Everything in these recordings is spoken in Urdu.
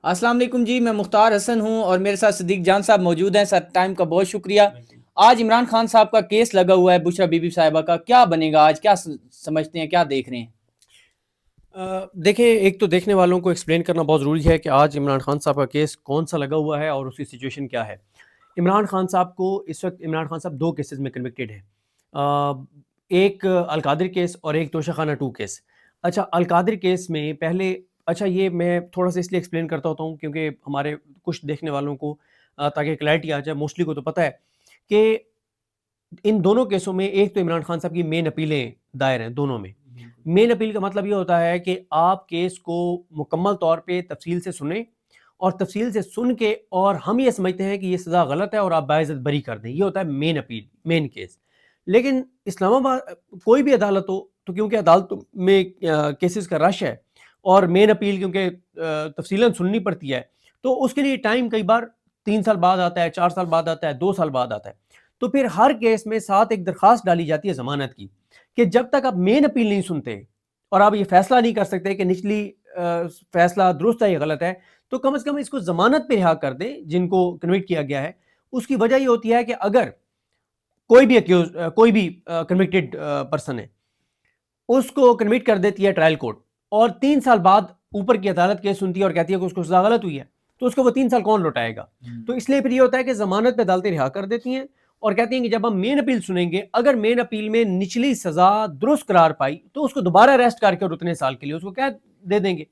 السلام علیکم جی، میں مختار حسن ہوں اور میرے ساتھ صدیق جان صاحب موجود ہیں. سر ٹائم کا بہت شکریہ. آج عمران خان صاحب کا کیس لگا ہوا ہے بشرا بی بی صاحبہ کا. کیا بنے گا آج؟ کیا سمجھتے ہیں، کیا دیکھ رہے ہیں؟ دیکھیں، ایک تو دیکھنے والوں کو ایکسپلین کرنا بہت ضروری ہے کہ آج عمران خان صاحب کا کیس کون سا لگا ہوا ہے اور اس کی سچویشن کیا ہے. عمران خان صاحب کو اس وقت عمران خان صاحب دو کیسز میں کنوکٹڈ ہیں. ایک القادر کیس اور ایک توشہ خانہ 2 کیس. اچھا، القادر کیس میں پہلے یہ میں تھوڑا سا اس لیے ایکسپلین کرتا ہوتا ہوں کیونکہ ہمارے کچھ دیکھنے والوں کو تاکہ کلیئرٹی آ جائے. موسٹلی کو تو پتہ ہے کہ ان دونوں کیسوں میں ایک تو عمران خان صاحب کی مین اپیلیں دائر ہیں دونوں میں. مین اپیل کا مطلب یہ ہوتا ہے کہ آپ کیس کو مکمل طور پہ تفصیل سے سنیں اور تفصیل سے سن کے اور ہم یہ سمجھتے ہیں کہ یہ سزا غلط ہے اور آپ باعزت بری کر دیں. یہ ہوتا ہے مین اپیل، مین کیس. لیکن اسلام آباد کوئی بھی عدالت ہو تو کیونکہ عدالت میں کیسز کا رش ہے اور مین اپیل کیونکہ تفصیلاً سننی پڑتی ہے تو اس کے لیے ٹائم کئی بار 3 سال بعد آتا ہے، 4 سال بعد آتا ہے، 2 سال بعد آتا ہے. تو پھر ہر کیس میں ساتھ ایک درخواست ڈالی جاتی ہے ضمانت کی کہ جب تک آپ مین اپیل نہیں سنتے اور آپ یہ فیصلہ نہیں کر سکتے کہ نچلی فیصلہ درست ہے یا غلط ہے تو کم از کم اس کو ضمانت پہ رہا کر دیں جن کو کنوکٹ کیا گیا ہے. اس کی وجہ یہ ہوتی ہے کہ اگر کوئی بھی کنوکٹڈ پرسن ہے اس کو کنوکٹ کر دیتی ہے ٹرائل کورٹ اور 3 سال بعد اوپر کی عدالت کیس سنتی ہے اور کہتی ہے کہ اس کو سزا غلط ہوئی ہے تو اس کو وہ 3 سال کون لوٹائے گا؟ تو اس لیے پھر یہ ہوتا ہے کہ ضمانت پہ عدالتیں رہا کر دیتی ہیں اور کہتی ہیں کہ جب ہم مین اپیل سنیں گے اگر مین اپیل میں نچلی سزا درست قرار پائی تو اس کو دوبارہ اریسٹ کر کے اور اتنے سال کے لیے اس کو قید دے دیں گے.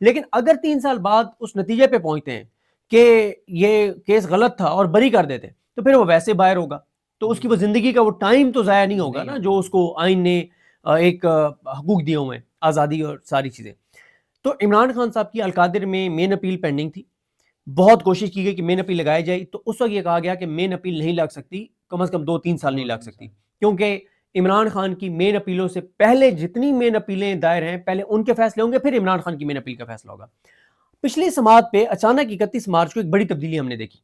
لیکن اگر 3 سال بعد اس نتیجے پہ پہنچتے ہیں کہ یہ کیس غلط تھا اور بری کر دیتے تو پھر وہ ویسے باہر ہوگا تو اس کی وہ زندگی کا وہ ٹائم تو ضائع نہیں ہوگا نا جو اس کو آئین نے ایک حقوق دیے ہوئے ہیں، آزادی اور ساری چیزیں. تو عمران خان صاحب کی القادر میں مین اپیل پینڈنگ تھی. بہت کوشش کی گئی کہ مین اپیل لگائی جائے تو اس وقت یہ کہا گیا کہ مین اپیل نہیں لگ سکتی، کم از کم 2-3 سال نہیں لگ سکتی کیونکہ عمران خان کی مین اپیلوں سے پہلے جتنی مین اپیلیں دائر ہیں پہلے ان کے فیصلے ہوں گے پھر عمران خان کی مین اپیل کا فیصلہ ہوگا. پچھلی سماعت پہ اچانک 31 مارچ کو ایک بڑی تبدیلی ہم نے دیکھی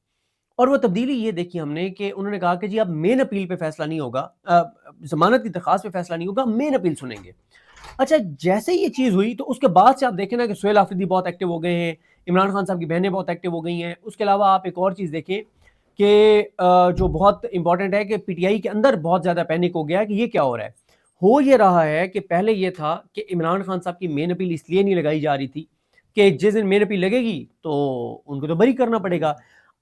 اور وہ تبدیلی یہ دیکھی ہم نے کہ انہوں نے کہا کہ جی اب مین اپیل پہ فیصلہ نہیں ہوگا، ضمانت کی درخواست پہ فیصلہ نہیں ہوگا، مین اپیل سنیں گے. اچھا، جیسے یہ چیز ہوئی تو اس کے بعد سے آپ دیکھیں نا کہ سہیل آفریدی بہت ایکٹیو ہو گئے ہیں، عمران خان صاحب کی بہنیں بہت ایکٹیو ہو گئی ہیں. اس کے علاوہ آپ ایک اور چیز دیکھیں کہ جو بہت امپورٹنٹ ہے کہ پی ٹی آئی کے اندر بہت زیادہ پینک ہو گیا کہ یہ کیا ہو رہا ہے. ہو یہ رہا ہے کہ پہلے یہ تھا کہ عمران خان صاحب کی مین اپیل اس لیے نہیں لگائی جا رہی تھی کہ جس دن مین اپیل لگے گی تو ان کو تو بری کرنا پڑے گا.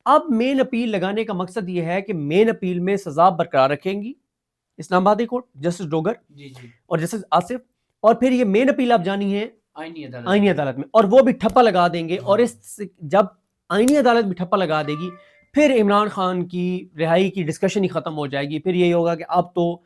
اب مین اپیل لگانے کا مقصد یہ ہے کہ مین اپیل میں سزا برقرار رکھیں گی اسلام آبادی کورٹ، جسٹس ڈوگر اور جسٹس آصف، اور پھر یہ مین اپیل آپ جانی ہے آئینی عدالت میں اور وہ بھی ٹھپا لگا دیں گے. اور اس جب آئینی عدالت بھی ٹھپا لگا دے گی پھر عمران خان کی رہائی کی ڈسکشن ہی ختم ہو جائے گی. پھر یہی ہوگا کہ اب تو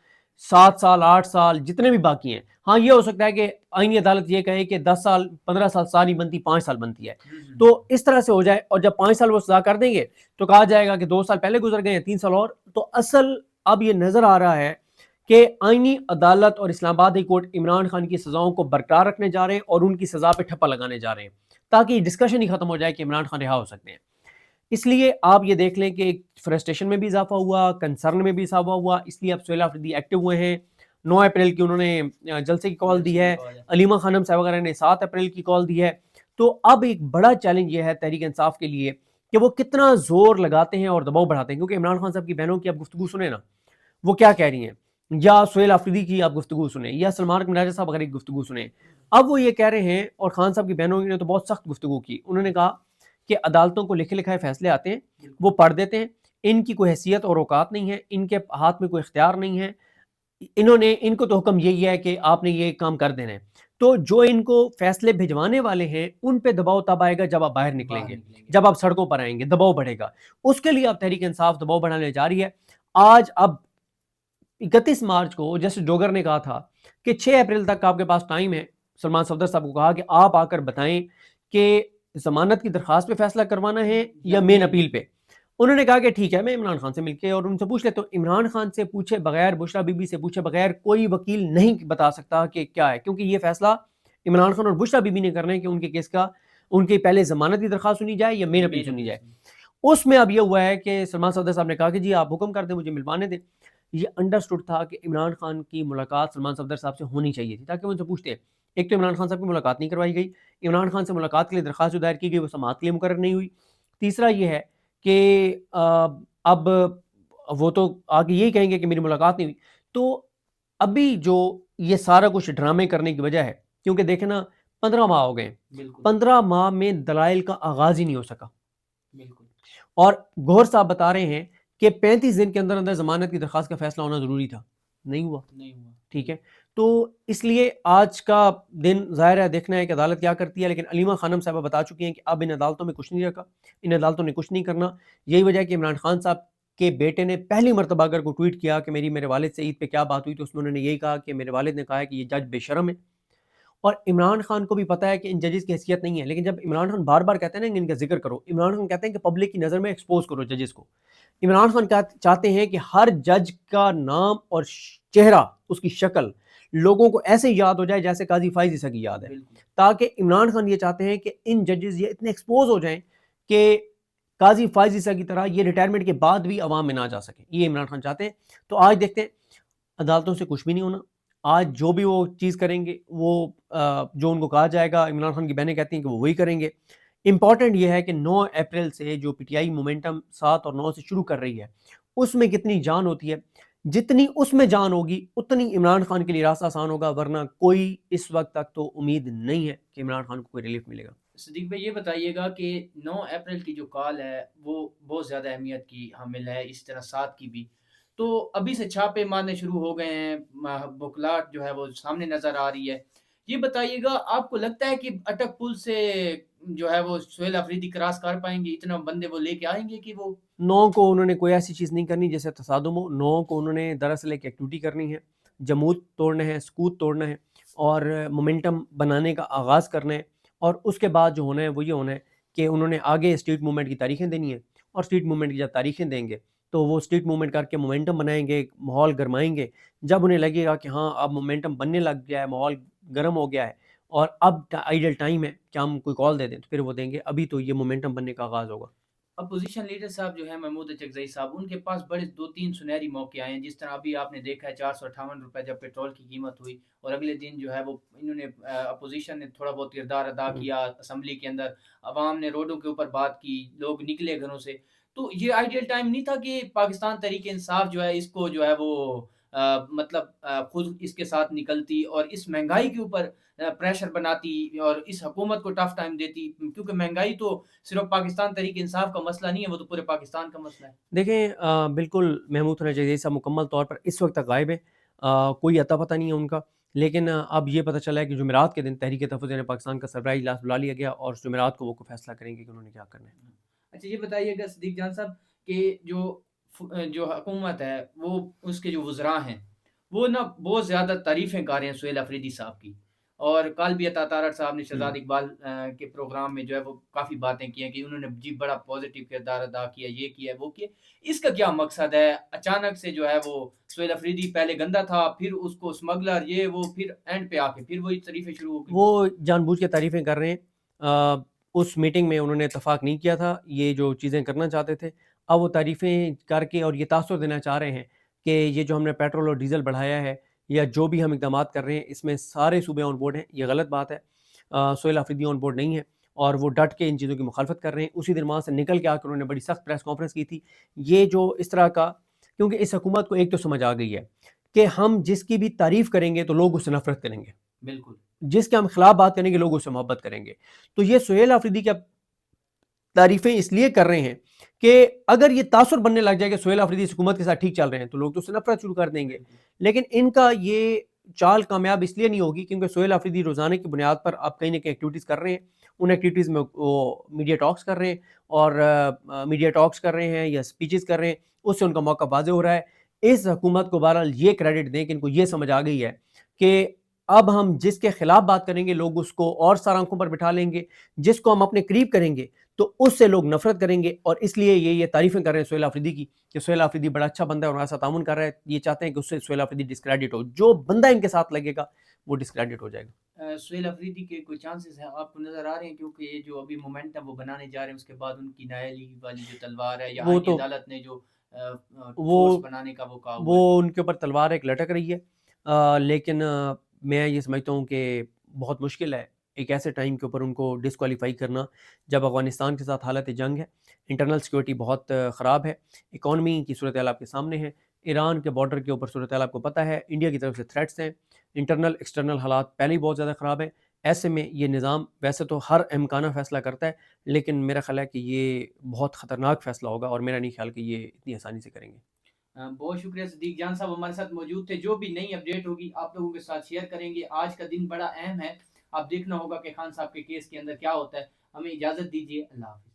7 سال 8 سال جتنے بھی باقی ہیں، ہاں یہ ہو سکتا ہے کہ آئینی عدالت یہ کہے کہ 10 سال 15 سال نہیں بنتی، 5 سال بنتی ہے تو اس طرح سے ہو جائے. اور جب 5 سال وہ سزا کر دیں گے تو کہا جائے گا کہ 2 سال پہلے گزر گئے ہیں، 3 سال اور. تو اصل اب یہ نظر آ رہا ہے کہ آئینی عدالت اور اسلام آباد ہائی کورٹ عمران خان کی سزاؤں کو برقرار رکھنے جا رہے ہیں اور ان کی سزا پہ ٹھپا لگانے جا رہے ہیں تاکہ یہ ڈسکشن ہی ختم ہو جائے کہ عمران خان رہا ہو سکتے ہیں. اس لیے آپ یہ دیکھ لیں کہ فرسٹریشن میں بھی اضافہ ہوا، کنسرن میں بھی اضافہ ہوا. اس لیے اب سہیل آفریدی ایکٹیو ہوئے ہیں. 9 اپریل کی انہوں نے جلسے کی کال دی ہے، علیمہ خانم صاحب وغیرہ نے 7 اپریل کی کال دی ہے. تو اب ایک بڑا چیلنج یہ ہے تحریک انصاف کے لیے کہ وہ کتنا زور لگاتے ہیں اور دباؤ بڑھاتے ہیں. کیونکہ عمران خان صاحب کی بہنوں کی آپ گفتگو سنیں نا، وہ کیا کہہ رہی ہیں، یا سہیل آفریدی کی آپ گفتگو سنیں یا سلمان مناجر صاحب وغیرہ کی گفتگو سنیں. اب وہ یہ کہہ رہے ہیں، اور خان صاحب کی بہنوں نے تو بہت سخت گفتگو کی. انہوں نے کہا کہ عدالتوں کو لکھے لکھائے فیصلے آتے ہیں، وہ پڑھ دیتے ہیں، ان کی کوئی حیثیت اور اوقات نہیں ہے، ان کے ہاتھ میں کوئی اختیار نہیں ہے، ان کو تو حکم یہی ہے کہ آپ نے یہ کام کر دینا ہے. تو جو ان کو فیصلے بھجوانے والے ہیں ان پہ دباؤ تب آئے گا جب آپ باہر نکلیں گے، جب آپ سڑکوں پر آئیں گے، دباؤ بڑھے گا. اس کے لیے اب تحریک انصاف دباؤ بڑھانے جا رہی ہے. آج اب 31 مارچ کو جسٹس ڈوگر نے کہا تھا کہ 6 اپریل تک آپ کے پاس ٹائم ہے. سلمان صفدر صاحب کو کہا کہ آپ آ کر بتائیں کہ ضمانت کی درخواست پہ فیصلہ کروانا ہے یا مین اپیل پہ. انہوں نے کہا کہ ٹھیک ہے، میں عمران خان سے مل کے اور ان سے پوچھ لیتا ہوں. عمران خان سے پوچھے بغیر، بشرا بی بی سے پوچھے بغیر کوئی وکیل نہیں بتا سکتا کہ کیا ہے، کیونکہ یہ فیصلہ عمران خان اور بشرا بی بی نے کرنا ہے کہ ان کے کیس کا ان کی پہلے ضمانت کی درخواست سنی جائے یا مین اپیل سنی جائے. اس میں اب یہ ہوا ہے کہ سلمان صفدر صاحب نے کہا کہ جی آپ حکم کر دیں، مجھے ملوانے دیں. یہ انڈرسٹوڈ تھا کہ عمران خان کی ملاقات سلمان صفدر صاحب سے ہونی چاہیے تھی تاکہ وہ ان سے پوچھتے ہیں. ایک تو عمران خان صاحب کی ملاقات نہیں کروائی گئی، عمران خان سے ملاقات کے لیے درخواست جو دائر کی گئی وہ سماعت کے لیے مقرر نہیں ہوئی۔ تیسرا یہ ہے کہ اب وہ تو آگے یہی کہیں گے کہ میری ملاقات نہیں ہوئی، تو ابھی جو یہ سارا کچھ ڈرامے کرنے کی وجہ ہے، کیونکہ دیکھیں نا 15 ماہ ہو گئے ہیں، بالکل 15 ماہ میں دلائل کا آغاز ہی نہیں ہو سکا، بالکل اور گوہر صاحب بتا رہے ہیں کہ 35 دن کے اندر اندر ضمانت کی درخواست کا فیصلہ ہونا ضروری تھا، نہیں ہوا، نہیں ہوا ٹھیک ہے۔ تو اس لیے آج کا دن ظاہر ہے دیکھنا ہے کہ عدالت کیا کرتی ہے، لیکن علیمہ خانم صاحبہ بتا چکی ہیں کہ اب ان عدالتوں میں کچھ نہیں رکھا، ان عدالتوں نے کچھ نہیں کرنا۔ یہی وجہ ہے کہ عمران خان صاحب کے بیٹے نے پہلی مرتبہ اگر کو ٹویٹ کیا کہ میرے والد سے عید پہ کیا بات ہوئی، تو اس میں انہوں نے یہی کہا کہ میرے والد نے کہا ہے کہ یہ جج بے شرم ہے، اور عمران خان کو بھی پتا ہے کہ ان ججز کی حیثیت نہیں ہے، لیکن جب عمران خان بار بار کہتے ہیں نا کہ ان کا ذکر کرو، عمران خان کہتے ہیں کہ پبلک کی نظر میں ایکسپوز کرو ججز کو۔ عمران خان چاہتے ہیں کہ ہر جج کا نام اور چہرہ، اس کی شکل لوگوں کو ایسے یاد ہو جائے جیسے قاضی فائز عیسیٰ کی یاد ہے، بالکل تاکہ عمران خان یہ چاہتے ہیں کہ ان ججز یہ اتنے ایکسپوز ہو جائیں کہ قاضی فائز عیسیٰ کی طرح یہ ریٹائرمنٹ کے بعد بھی عوام میں نہ جا سکیں، یہ عمران خان چاہتے ہیں۔ تو آج دیکھتے ہیں عدالتوں سے کچھ بھی نہیں ہونا، آج جو بھی وہ چیز کریں گے وہ جو ان کو کہا جائے گا، عمران خان کی بہنیں کہتی ہیں کہ وہ وہی کریں گے۔ امپورٹنٹ یہ ہے کہ 9 اپریل سے جو پی ٹی آئی مومنٹم 7 اور 9 سے شروع کر رہی ہے، اس میں کتنی جان ہوتی ہے، جتنی اس میں جان ہوگی اتنی عمران خان کے لیے راستہ آسان ہوگا، ورنہ کوئی اس وقت تک تو امید نہیں ہے کہ عمران خان کو کوئی ریلیف ملے گا۔ صدیق بھائی یہ بتائیے گا کہ 9 اپریل کی جو کال ہے وہ بہت زیادہ اہمیت کی حامل ہے، اس طرح 7 کی بھی، تو ابھی سے چھاپے مارنے شروع ہو گئے ہیں، بکلاٹ جو ہے وہ سامنے نظر آ رہی ہے۔ یہ بتائیے گا آپ کو لگتا ہے کہ اٹک پل سے جو ہے وہ سہیل آفریدی کراس کر پائیں گے، اتنا بندے وہ لے کے آئیں گے کہ وہ 9 کو انہوں نے کوئی ایسی چیز نہیں کرنی جیسے تصادم ہو، 9 کو انہوں نے دراصل ایک ایکٹیویٹی کرنی ہے، جمود توڑنا ہے، سکوت توڑنا ہے، اور مومنٹم بنانے کا آغاز کرنا ہے، اور اس کے بعد جو ہونا ہے وہ یہ ہونا ہے کہ انہوں نے آگے اسٹریٹ موومنٹ کی تاریخیں دینی ہیں، اور اسٹریٹ موومنٹ کی جب تاریخیں دیں گے تو وہ اسٹریٹ موومنٹ کر کے مومنٹم بنائیں گے، ماحول گرمائیں گے، جب انہیں لگے گا کہ ہاں اب مومنٹم بننے لگ گیا ہے، ماحول گرم ہو گیا ہے اور اب آئیڈل ٹائم ہے کہ ہم کوئی کال دے دیں، تو پھر وہ دیں گے، ابھی تو یہ مومنٹم بننے کا آغاز ہوگا۔ اپوزیشن لیڈر صاحب جو ہیں محمود چغزئی صاحب، ان کے پاس بڑے 2-3 سنہری موقع آئے ہیں، جس طرح ابھی آپ نے دیکھا ہے 458 روپے جب پیٹرول کی قیمت ہوئی، اور اگلے دن جو ہے وہ انہوں نے اپوزیشن نے تھوڑا بہت کردار ادا کیا اسمبلی کے اندر، عوام نے روڈوں کے اوپر بات کی، لوگ نکلے گھروں سے، تو یہ آئیڈیل ٹائم نہیں تھا کہ پاکستان تحریک انصاف جو ہے اس کو جو ہے وہ مطلب خود اس کے ساتھ نکلتی اور اس مہنگائی کے اوپر پریشر بناتی اور اس حکومت کو ٹف ٹائم دیتی، کیونکہ مہنگائی تو صرف پاکستان تحریک انصاف کا مسئلہ نہیں ہے، وہ تو پورے پاکستان کا مسئلہ ہے۔ دیکھیں بالکل محمود ہونا چاہیے صاحب مکمل طور پر اس وقت تک غائب ہے، کوئی اتا پتہ نہیں ہے ان کا، لیکن اب یہ پتہ چلا ہے کہ جمعرات کے دن تحریک تحفظ پاکستان کا سربراہی اجلاس بلا لیا گیا، اور جمعرات کو وہ کو فیصلہ کریں گے کہ انہوں نے کیا کرنا ہے۔ اچھا یہ بتائیے گا صدیق جان صاحب کہ جو حکومت ہے وہ اس کے جو وزراء ہیں وہ نا بہت زیادہ تعریفیں کر رہے ہیں سہیل آفریدی صاحب کی، اور کل بھی عطا طارق صاحب نے شہزاد اقبال کے پروگرام میں جو ہے وہ کافی باتیں کی ہیں کہ انہوں نے جی بڑا پازیٹیو کردار ادا کیا، یہ کیا وہ کیا، اس کا کیا مقصد ہے؟ اچانک سے جو ہے وہ سہیل آفریدی پہلے گندا تھا، پھر اس کو اسمگلر یہ وہ، پھر اینڈ پہ آ کے پھر وہی تعریفیں شروع ہو گئی۔ وہ جان بوجھ کے تعریفیں کر رہے ہیں، اس میٹنگ میں انہوں نے اتفاق نہیں کیا تھا، یہ جو چیزیں کرنا چاہتے تھے، اب وہ تعریفیں کر کے اور یہ تاثر دینا چاہ رہے ہیں کہ یہ جو ہم نے پیٹرول اور ڈیزل بڑھایا ہے یا جو بھی ہم اقدامات کر رہے ہیں اس میں سارے صوبے آن بورڈ ہیں، یہ غلط بات ہے، سہیل آفریدی آن بورڈ نہیں ہے، اور وہ ڈٹ کے ان چیزوں کی مخالفت کر رہے ہیں۔ اسی دن وہاں سے نکل کے آ کر انہوں نے بڑی سخت پریس کانفرنس کی تھی، یہ جو اس طرح کا، کیونکہ اس حکومت کو ایک تو سمجھ آ گئی ہے کہ ہم جس کی بھی تعریف کریں گے تو لوگ اس سے نفرت کریں گے، بالکل جس کے ہم خلاف بات کریں گے لوگ اس سے محبت کریں گے، تو یہ سہیل آفریدی کی تعریفیں اس لیے کر رہے ہیں کہ اگر یہ تاثر بننے لگ جائے کہ سہیل آفریدی اس حکومت کے ساتھ ٹھیک چل رہے ہیں تو لوگ تو اس سے نفرت شروع کر دیں گے، لیکن ان کا یہ چال کامیاب اس لیے نہیں ہوگی کیونکہ سہیل آفریدی روزانہ کی بنیاد پر آپ کہیں نہ کہیں ایکٹیویٹیز کر رہے ہیں، ان ایکٹیویٹیز میں وہ میڈیا ٹاکس کر رہے ہیں، اور میڈیا ٹاکس کر رہے ہیں یا سپیچز کر رہے ہیں، اس سے ان کا موقع واضح ہو رہا ہے۔ اس حکومت کو بہرحال یہ کریڈٹ دیں کہ ان کو یہ سمجھ آ گئی ہے کہ اب ہم جس کے خلاف بات کریں گے لوگ اس کو اور سار آنکھوں پر بٹھا لیں گے، جس کو ہم اپنے قریب کریں گے تو اس سے لوگ نفرت کریں گے، اور اس لیے یہ تعریفیں کر رہے ہیں سہیل آفریدی کی کہ سہیل آفریدی بڑا اچھا بندہ ہے اور ایسا تعاون کر رہا ہے، یہ چاہتے ہیں کہ اس سے سہیل آفریدی ڈسکریڈٹ ہو، جو بندہ ان کے ساتھ لگے گا وہ ڈسکریڈٹ ہو جائے گا۔ سہیل آفریدی کے کوئی چانسز ہیں آپ کو نظر آ رہے ہیں؟ کیونکہ یہ جو ابھی مومنٹم وہ بنانے جا رہے ہیں، اس کے بعد ان کی نائلی والی جو تلوار ہے، یہاں وہ کی تو عدالت نے جو فورس وہ بنانے کا وہ کہا ہوا ہے۔ وہ ان کے اوپر تلوار ایک لٹک رہی ہے، لیکن میں یہ سمجھتا ہوں کہ بہت مشکل ہے ایک ایسے ٹائم کے اوپر ان کو ڈسکوالیفائی کرنا جب افغانستان کے ساتھ حالت جنگ ہے، انٹرنل سیکورٹی بہت خراب ہے، اکانومی کی صورتحال آپ کے سامنے ہے، ایران کے بارڈر کے اوپر صورتحال آپ کو پتہ ہے، انڈیا کی طرف سے تھریٹس ہیں، انٹرنل ایکسٹرنل حالات پہلے ہی بہت زیادہ خراب ہیں۔ ایسے میں یہ نظام ویسے تو ہر امکانہ فیصلہ کرتا ہے، لیکن میرا خیال ہے کہ یہ بہت خطرناک فیصلہ ہوگا، اور میرا نہیں خیال کہ یہ اتنی آسانی سے کریں گے۔ بہت شکریہ صدیق جان صاحب ہمارے ساتھ موجود تھے، جو بھی نئی اپڈیٹ ہوگی آپ لوگوں کے ساتھ شیئر کریں گے۔ آج کا دن بڑا اہم ہے، اب دیکھنا ہوگا کہ خان صاحب کے کیس کے اندر کیا ہوتا ہے۔ ہمیں اجازت دیجیے، اللہ حافظ۔